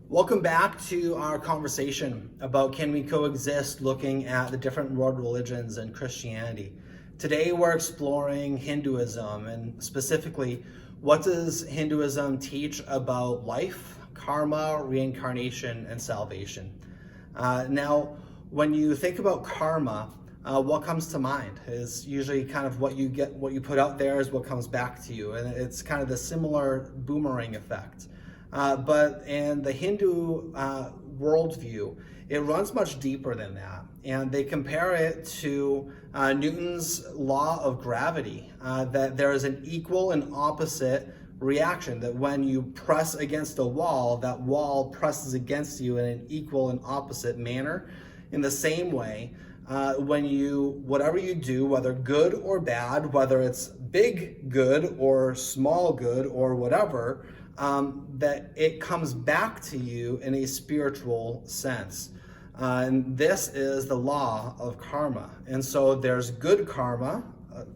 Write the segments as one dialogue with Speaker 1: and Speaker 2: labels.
Speaker 1: Welcome back to our conversation about can we coexist, looking at the different world religions and Christianity. Today we're exploring Hinduism, and specifically, what does Hinduism teach about life, karma, reincarnation, and salvation? Now, when you think about karma, what comes to mind is usually kind of what you get, what you put out there is what comes back to you, and it's kind of the similar boomerang effect. But in the Hindu worldview, it runs much deeper than that. And they compare it to Newton's law of gravity, that there is an equal and opposite reaction, that when you press against a wall, that wall presses against you in an equal and opposite manner. In the same way, whatever you do, whether good or bad, whether it's big good or small good or whatever, that it comes back to you in a spiritual sense. And this is the law of karma. And so there's good karma,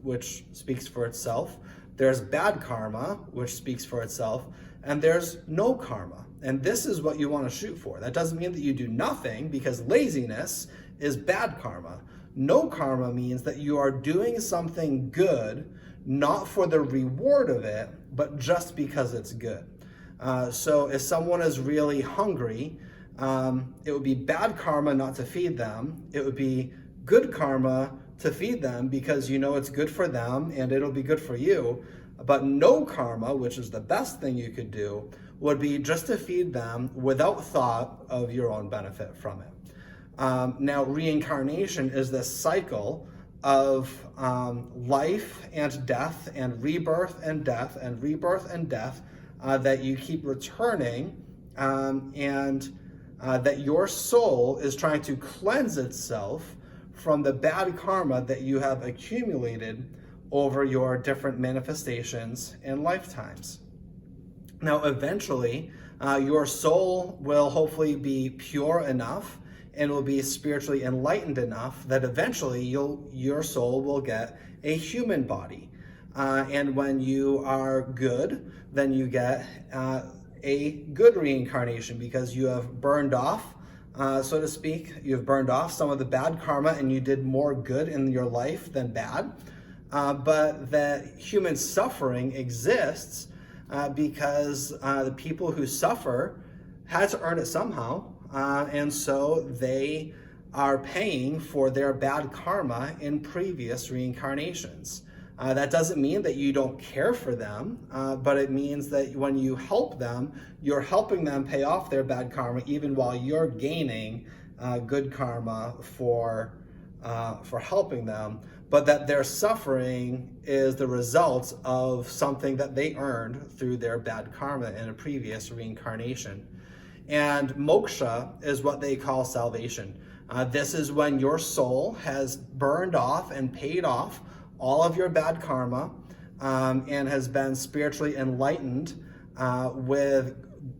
Speaker 1: which speaks for itself. There's bad karma, which speaks for itself. And there's no karma. And this is what you want to shoot for. That doesn't mean that you do nothing, because laziness is bad karma. No karma means that you are doing something good, not for the reward of it, but just because it's good. So if someone is really hungry, it would be bad karma not to feed them. It would be good karma to feed them because you know it's good for them and it'll be good for you. But no karma, which is the best thing you could do, would be just to feed them without thought of your own benefit from it. Now, reincarnation is this cycle of life and death and rebirth and death and rebirth and death, that you keep returning, and that your soul is trying to cleanse itself from the bad karma that you have accumulated over your different manifestations and lifetimes. Now, eventually, your soul will hopefully be pure enough and will be spiritually enlightened enough that eventually your soul will get a human body. And when you are good, then you get a good reincarnation, because you have burned off, so to speak, you've burned off some of the bad karma and you did more good in your life than bad. But that human suffering exists because the people who suffer had to earn it somehow. And so they are paying for their bad karma in previous reincarnations. That doesn't mean that you don't care for them, but it means that when you help them, you're helping them pay off their bad karma, even while you're gaining good karma for helping them, but that their suffering is the result of something that they earned through their bad karma in a previous reincarnation. And moksha is what they call salvation. This is when your soul has burned off and paid off all of your bad karma, and has been spiritually enlightened with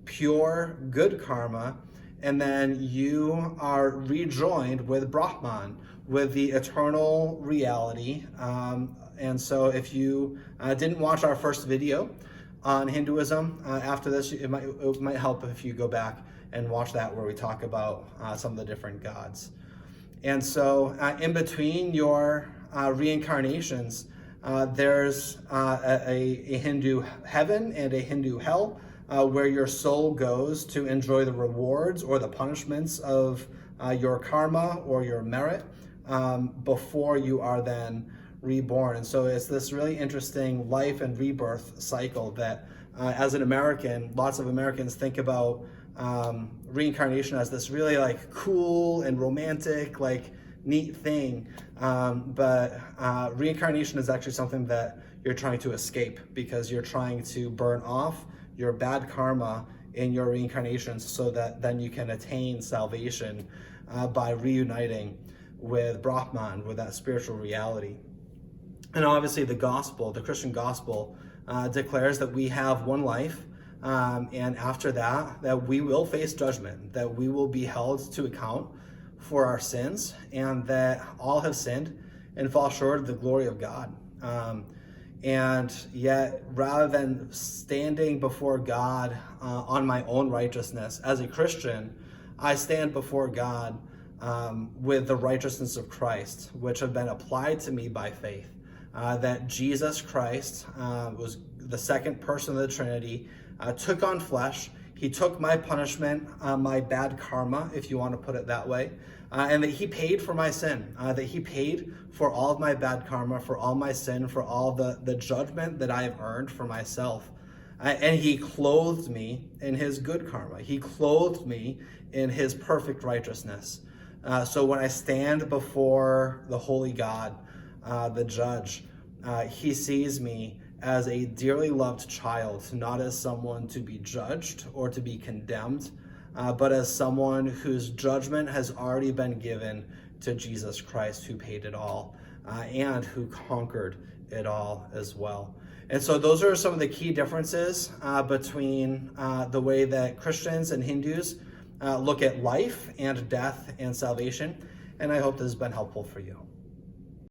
Speaker 1: pure good karma, and then you are rejoined with Brahman, with the eternal reality. And so if you didn't watch our first video on Hinduism, after this, it might help if you go back and watch that, where we talk about some of the different gods. And so in between your reincarnations, there's a Hindu heaven and a Hindu hell, where your soul goes to enjoy the rewards or the punishments of your karma or your merit before you are then reborn. And so it's this really interesting life and rebirth cycle that, as an American, lots of Americans think about reincarnation as this really like cool and romantic, like neat thing, but reincarnation is actually something that you're trying to escape, because you're trying to burn off your bad karma in your reincarnations so that then you can attain salvation by reuniting with Brahman, with that spiritual reality. And obviously the gospel, the Christian gospel, declares that we have one life, and after that we will face judgment, that we will be held to account for our sins, and that all have sinned and fall short of the glory of God. And yet, rather than standing before God on my own righteousness as a Christian, I stand before God with the righteousness of Christ, which have been applied to me by faith. That Jesus Christ was the second person of the Trinity, took on flesh. He took my punishment, my bad karma, if you want to put it that way, and that he paid for my sin, that he paid for all of my bad karma, for all my sin, for all the judgment that I have earned for myself. And he clothed me in his good karma. He clothed me in his perfect righteousness. So when I stand before the holy God, the judge, he sees me as a dearly loved child, not as someone to be judged or to be condemned, but as someone whose judgment has already been given to Jesus Christ, who paid it all and who conquered it all as well. And so those are some of the key differences between the way that Christians and Hindus look at life and death and salvation. And I hope this has been helpful for you.